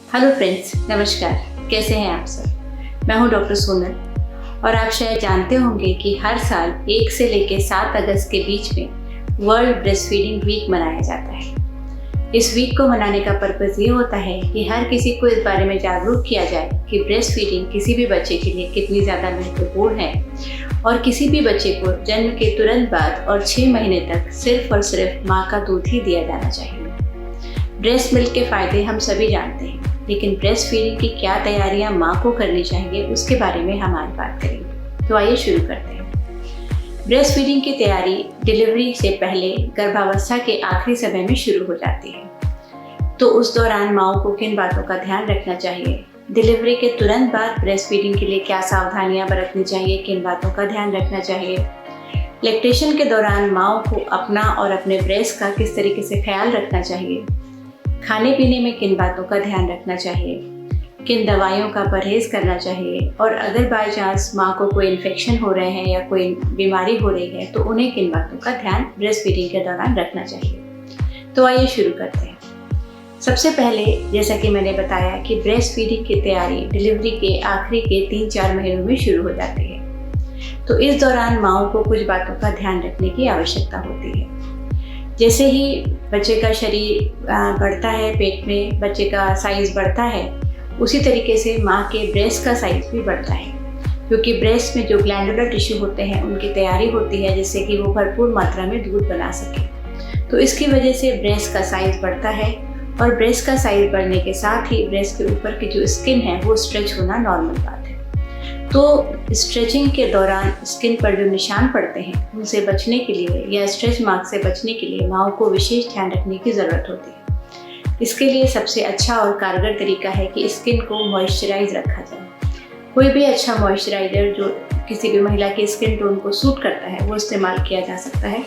Hello friends, नमस्कार। कैसे हैं आप सब? मैं हूं डॉक्टर सोनल और आप शायद जानते होंगे कि हर साल 1 से लेकर 7 अगस्त के बीच में वर्ल्ड ब्रेस्ट फीडिंग वीक मनाया जाता है। इस वीक को मनाने का पर्पज़ ये होता है कि हर किसी को इस बारे में जागरूक किया जाए कि ब्रेस्ट फीडिंग किसी भी बच्चे के लिए कितनी ज़्यादा महत्वपूर्ण है और किसी भी बच्चे को जन्म के तुरंत बाद और 6 महीने तक सिर्फ और सिर्फ माँ का दूध ही दिया जाना चाहिए। ब्रेस्ट मिल्क के फ़ायदे हम सभी जानते हैं, लेकिन ब्रेस्ट फीडिंग की क्या तैयारियां माँ को करनी चाहिए उसके बारे में हम आज बात करेंगे। तो आइए शुरू करते हैं। ब्रेस्ट फीडिंग की तैयारी डिलीवरी से पहले गर्भावस्था के आखिरी समय में शुरू हो जाती है। तो उस दौरान माँओं को किन बातों का ध्यान रखना चाहिए, डिलीवरी के तुरंत बाद ब्रेस्ट फीडिंग के लिए क्या सावधानियां बरतनी चाहिए, किन बातों का ध्यान रखना चाहिए, लैक्टेशन के दौरान माँओं को अपना और अपने ब्रेस्ट का किस तरीके से ख्याल रखना चाहिए, खाने पीने में किन बातों का ध्यान रखना चाहिए, किन दवाइयों का परहेज करना चाहिए और अगर बाय चांस माँ को कोई इन्फेक्शन हो रहे हैं या कोई बीमारी हो रही है तो उन्हें किन बातों का ध्यान ब्रेस्ट फीडिंग के दौरान रखना चाहिए। तो आइए शुरू करते हैं। सबसे पहले जैसा कि मैंने बताया कि ब्रेस्ट फीडिंग की तैयारी डिलीवरी के आखिरी के 3-4 महीनों में शुरू हो जाती है। तो इस दौरान माँओं को कुछ बातों का ध्यान रखने की आवश्यकता होती है। जैसे ही बच्चे का शरीर बढ़ता है, पेट में बच्चे का साइज़ बढ़ता है, उसी तरीके से माँ के ब्रेस्ट का साइज़ भी बढ़ता है, क्योंकि ब्रेस्ट में जो ग्लैंडुलर टिश्यू होते हैं उनकी तैयारी होती है जिससे कि वो भरपूर मात्रा में दूध बना सके। तो इसकी वजह से ब्रेस्ट का साइज़ बढ़ता है और ब्रेस्ट का साइज़ बढ़ने के साथ ही ब्रेस्ट के ऊपर की जो स्किन है वो स्ट्रेच होना नॉर्मल बात है। तो स्ट्रेचिंग के दौरान स्किन पर जो निशान पड़ते हैं उनसे बचने के लिए या स्ट्रेच मार्क से बचने के लिए माँओं को विशेष ध्यान रखने की ज़रूरत होती है। इसके लिए सबसे अच्छा और कारगर तरीका है कि स्किन को मॉइस्चराइज रखा जाए। कोई भी अच्छा मॉइस्चराइज़र जो किसी भी महिला के स्किन टोन को सूट करता है वो इस्तेमाल किया जा सकता है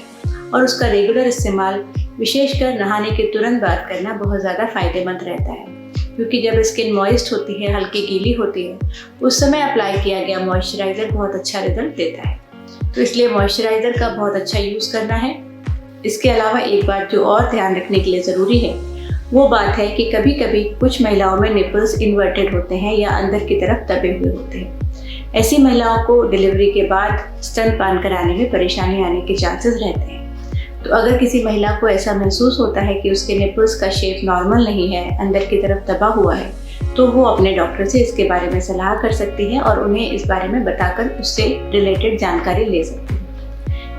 और उसका रेगुलर इस्तेमाल विशेषकर नहाने के तुरंत बाद करना बहुत ज़्यादा फ़ायदेमंद रहता है, क्योंकि जब स्किन मॉइस्ट होती है, हल्की गीली होती है, उस समय अप्लाई किया गया मॉइस्चराइज़र बहुत अच्छा रिजल्ट देता है। तो इसलिए मॉइस्चराइज़र का बहुत अच्छा यूज़ करना है। इसके अलावा एक बात जो और ध्यान रखने के लिए ज़रूरी है वो बात है कि कभी कभी कुछ महिलाओं में निपल्स इन्वर्टेड होते हैं या अंदर की तरफ दबे हुए होते हैं। ऐसी महिलाओं को डिलीवरी के बाद स्तनपान कराने में परेशानी आने के चांसेस रहते हैं। तो अगर किसी महिला को ऐसा महसूस होता है कि उसके निपल्स का शेप नॉर्मल नहीं है, अंदर की तरफ दबा हुआ है, तो वो अपने डॉक्टर से इसके बारे में सलाह कर सकती है और उन्हें इस बारे में बताकर उससे रिलेटेड जानकारी ले सकती है।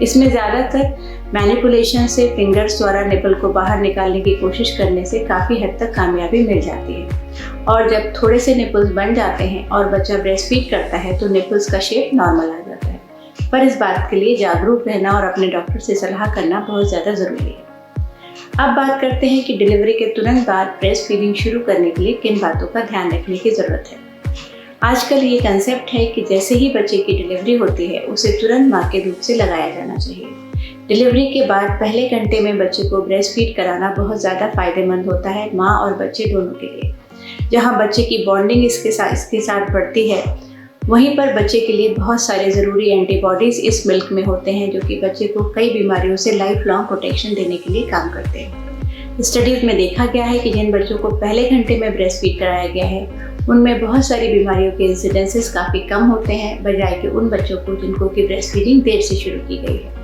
इसमें ज़्यादातर मैनिपुलेशन से फिंगर्स द्वारा निपल को बाहर निकालने की कोशिश करने से काफ़ी हद तक कामयाबी मिल जाती है और जब थोड़े से निपल्स बन जाते हैं और बच्चा ब्रेस्ट फीड करता है तो निपल्स का शेप नॉर्मल आ जाता है। पर इस बात के लिए जागरूक रहना और अपने डॉक्टर से सलाह करना बहुत ज़्यादा ज़रूरी है। अब बात करते हैं कि डिलीवरी के तुरंत बाद ब्रेस्ट फीडिंग शुरू करने के लिए किन बातों का ध्यान रखने की ज़रूरत है। आजकल ये कंसेप्ट है कि जैसे ही बच्चे की डिलीवरी होती है उसे तुरंत माँ के दूध से लगाया जाना चाहिए। डिलीवरी के बाद पहले घंटे में बच्चे को ब्रेस्ट फीड कराना बहुत ज़्यादा फ़ायदेमंद होता है माँ और बच्चे दोनों के लिए। जहाँ बच्चे की बॉन्डिंग इसके साथ बढ़ती है, वहीं पर बच्चे के लिए बहुत सारे ज़रूरी एंटीबॉडीज़ इस मिल्क में होते हैं जो कि बच्चे को कई बीमारियों से लाइफ लॉन्ग प्रोटेक्शन देने के लिए काम करते हैं। स्टडीज़ में देखा गया है कि जिन बच्चों को पहले घंटे में ब्रेस्ट फीड कराया गया है उनमें बहुत सारी बीमारियों के इंसिडेंसेस काफ़ी कम होते हैं, बजाय कि उन बच्चों को जिनको कि ब्रेस्ट फीडिंग देर से शुरू की गई है।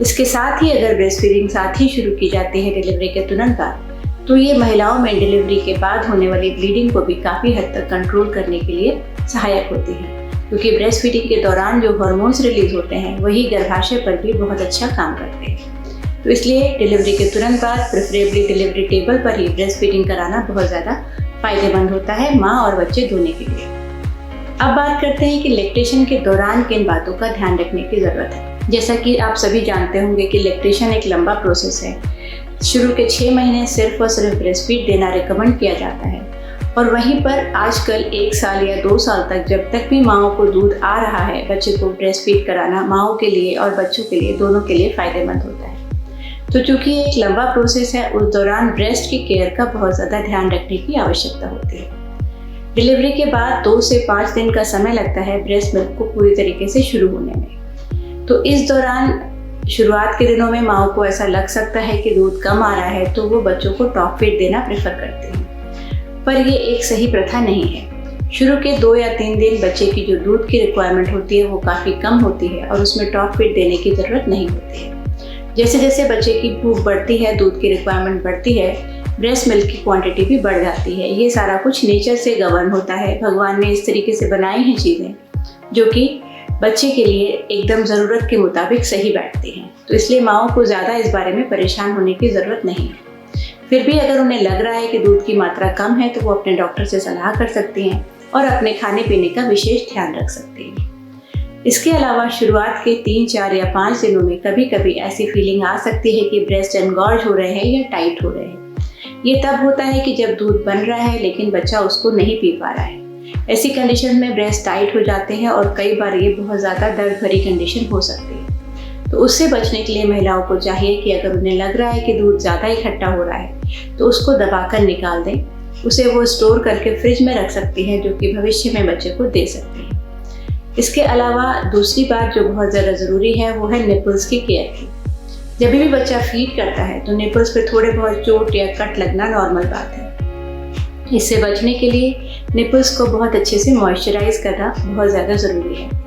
इसके साथ ही अगर ब्रेस्ट फीडिंग साथ ही शुरू की जाती है डिलीवरी के तुरंत बाद, तो ये महिलाओं में डिलीवरी के बाद होने वाली ब्लीडिंग को भी काफ़ी हद तक कंट्रोल करने के लिए सहायक होती है, क्योंकि ब्रेस्ट फीडिंग के दौरान जो हार्मोन्स रिलीज होते हैं वही गर्भाशय पर भी बहुत अच्छा काम करते हैं। तो इसलिए डिलीवरी के तुरंत बाद प्रेफरेबली डिलीवरी टेबल पर ही ब्रेस्ट फीडिंग कराना बहुत ज़्यादा फ़ायदेमंद होता है माँ और बच्चे दोनों के लिए। अब बात करते हैं कि लैक्टेशन के दौरान किन बातों का ध्यान रखने की ज़रूरत है। जैसा कि आप सभी जानते होंगे कि लैक्टेशन एक लंबा प्रोसेस है। शुरू के 6 महीने सिर्फ और सिर्फ ब्रेस्ट फीड देना रिकमेंड किया जाता है और वहीं पर आजकल 1 साल या 2 साल तक जब तक भी माँओं को दूध आ रहा है, बच्चे को ब्रेस्ट फीड कराना माँओं के लिए और बच्चों के लिए दोनों के लिए फ़ायदेमंद होता है। तो चूँकि एक लंबा प्रोसेस है, उस दौरान ब्रेस्ट की केयर का बहुत ज़्यादा ध्यान रखने की आवश्यकता होती है। डिलीवरी के बाद 2 से 5 दिन का समय लगता है ब्रेस्ट मिल्क को पूरी तरीके से शुरू होने में। तो इस दौरान शुरुआत के दिनों में माँओं को ऐसा लग सकता है कि दूध कम आ रहा है, तो वो बच्चों को टॉप फीड देना प्रेफर करते हैं। पर ये एक सही प्रथा नहीं है। शुरू के 2 या 3 दिन बच्चे की जो दूध की रिक्वायरमेंट होती है वो काफ़ी कम होती है और उसमें टॉप फीड देने की ज़रूरत नहीं होती है। जैसे जैसे बच्चे की भूख बढ़ती है, दूध की रिक्वायरमेंट बढ़ती है, ब्रेस्ट मिल्क की क्वांटिटी भी बढ़ जाती है। ये सारा कुछ नेचर से गवर्न होता है। भगवान ने इस तरीके से बनाई हैं चीज़ें जो कि बच्चे के लिए एकदम ज़रूरत के मुताबिक सही बैठती हैं। तो इसलिए माँओं को ज़्यादा इस बारे में परेशान होने की ज़रूरत नहीं है। फिर भी अगर उन्हें लग रहा है कि दूध की मात्रा कम है तो वो अपने डॉक्टर से सलाह कर सकती हैं और अपने खाने पीने का विशेष ध्यान रख सकती हैं। इसके अलावा शुरुआत के 3, 4 या 5 दिनों में कभी कभी ऐसी फीलिंग आ सकती है कि ब्रेस्ट एनगॉर्ज हो रहे हैं या टाइट हो रहे हैं। ये तब होता है कि जब दूध बन रहा है लेकिन बच्चा उसको नहीं पी पा रहा है। ऐसी कंडीशन में ब्रेस्ट टाइट हो जाते हैं और कई बार ये बहुत ज़्यादा दर्द भरी कंडीशन हो सकती है। तो उससे बचने के लिए महिलाओं को चाहिए कि अगर उन्हें लग रहा है कि दूध ज़्यादा इकट्ठा हो रहा है तो उसको दबाकर निकाल दें। उसे वो स्टोर करके फ्रिज में रख सकती हैं, जो कि भविष्य में बच्चे को दे सकती हैं। इसके अलावा दूसरी बात जो बहुत ज़्यादा ज़रूरी है वो है निपल्स की केयर की। जब भी बच्चा फीड करता है तो निपल्स पे थोड़े बहुत चोट या कट लगना नॉर्मल बात है। इससे बचने के लिए निपल्स को बहुत अच्छे से मॉइस्चराइज करना बहुत ज़्यादा ज़रूरी है।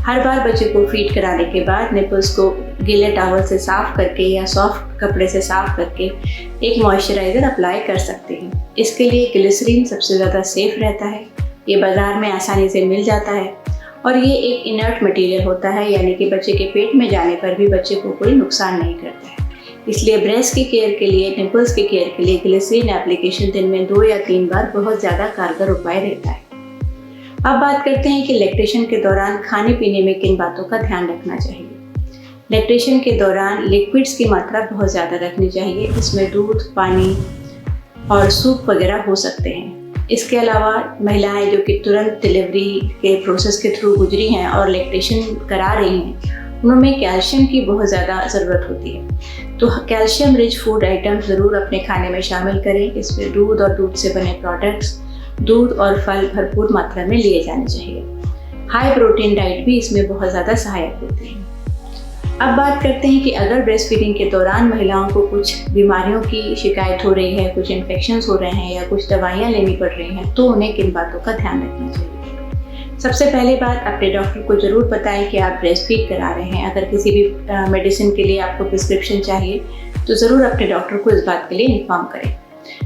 हर बार बच्चे को फीड कराने के बाद निपल्स को गीले टॉवल से साफ़ करके या सॉफ्ट कपड़े से साफ़ करके एक मॉइस्चराइज़र अप्लाई कर सकते हैं। इसके लिए ग्लिसरीन सबसे ज़्यादा सेफ रहता है। ये बाज़ार में आसानी से मिल जाता है और ये एक इनर्ट मटेरियल होता है, यानी कि बच्चे के पेट में जाने पर भी बच्चे को कोई नुकसान नहीं करता है। इसलिए ब्रेस्ट की केयर के लिए, निपल्स की केयर के लिए ग्लिसरीन एप्लीकेशन दिन में 2 या 3 बार बहुत ज़्यादा कारगर उपाय रहता है। अब बात करते हैं कि लैक्टेशन के दौरान खाने पीने में किन बातों का ध्यान रखना चाहिए। लैक्टेशन के दौरान लिक्विड्स की मात्रा बहुत ज़्यादा रखनी चाहिए। इसमें दूध, पानी और सूप वगैरह हो सकते हैं। इसके अलावा महिलाएं जो कि तुरंत डिलीवरी के प्रोसेस के थ्रू गुजरी हैं और लैक्टेशन करा रही हैं, उनमें कैल्शियम की बहुत ज़्यादा ज़रूरत होती है। तो कैल्शियम रिच फूड आइटम ज़रूर अपने खाने में शामिल करें। इसमें दूध और दूध से बने प्रोडक्ट्स, दूध और फल भरपूर मात्रा में लिए जाने चाहिए। हाई प्रोटीन डाइट भी इसमें बहुत ज़्यादा सहायक होती है। अब बात करते हैं कि अगर ब्रेस्ट फीडिंग के दौरान महिलाओं को कुछ बीमारियों की शिकायत हो रही है, कुछ इन्फेक्शंस हो रहे हैं या कुछ दवाइयाँ लेनी पड़ रही हैं, तो उन्हें किन बातों का ध्यान रखना चाहिए। सबसे पहली बात, अपने डॉक्टर को ज़रूर बताएं कि आप ब्रेस्ट फीड करा रहे हैं। अगर किसी भी मेडिसिन के लिए आपको प्रिस्क्रिप्शन चाहिए तो ज़रूर अपने डॉक्टर को इस बात के लिए इन्फॉर्म करें।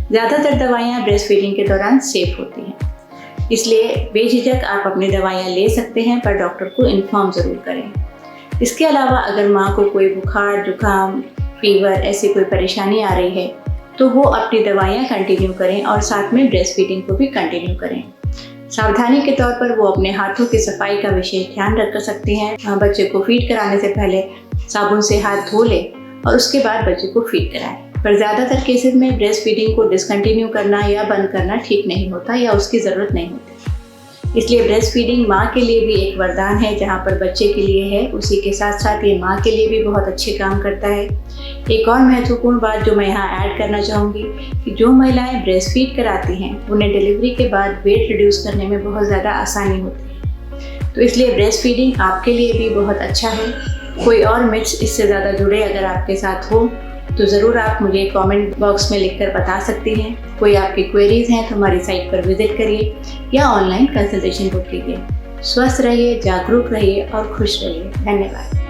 ज़्यादातर दवाइयाँ ब्रेस्ट फीडिंग के दौरान सेफ होती हैं, इसलिए बेझिझक आप अपनी दवाइयाँ ले सकते हैं, पर डॉक्टर को इन्फॉर्म ज़रूर करें। इसके अलावा अगर माँ को कोई बुखार, जुकाम, फीवर ऐसी कोई परेशानी आ रही है तो वो अपनी दवाइयाँ कंटिन्यू करें और साथ में ब्रेस्ट फीडिंग को भी कंटिन्यू करें। सावधानी के तौर पर वो अपने हाथों की सफाई का विशेष ध्यान रख सकती हैं। बच्चे को फीड कराने से पहले साबुन से हाथ धो लें और उसके बाद बच्चे को फीड कराएं। पर ज़्यादातर केसेस में ब्रेस्ट फीडिंग को डिसकंटिन्यू करना या बंद करना ठीक नहीं होता या उसकी ज़रूरत नहीं होती। इसलिए ब्रेस्ट फीडिंग माँ के लिए भी एक वरदान है। जहाँ पर बच्चे के लिए है, उसी के साथ साथ ये माँ के लिए भी बहुत अच्छे काम करता है। एक और महत्वपूर्ण बात जो मैं यहाँ ऐड करना चाहूँगी कि जो महिलाएं ब्रेस्ट फीड कराती हैं उन्हें डिलीवरी के बाद वेट रिड्यूस करने में बहुत ज़्यादा आसानी होती है। तो इसलिए ब्रेस्ट फीडिंग आपके लिए भी बहुत अच्छा है। कोई और मिथ्स इससे ज़्यादा जुड़े अगर आपके साथ हो तो ज़रूर आप मुझे कमेंट बॉक्स में लिखकर बता सकती हैं। कोई आपकी क्वेरीज हैं तो हमारी साइट पर विजिट करिए या ऑनलाइन कंसल्टेशन बुक कीजिए। स्वस्थ रहिए, जागरूक रहिए और खुश रहिए। धन्यवाद।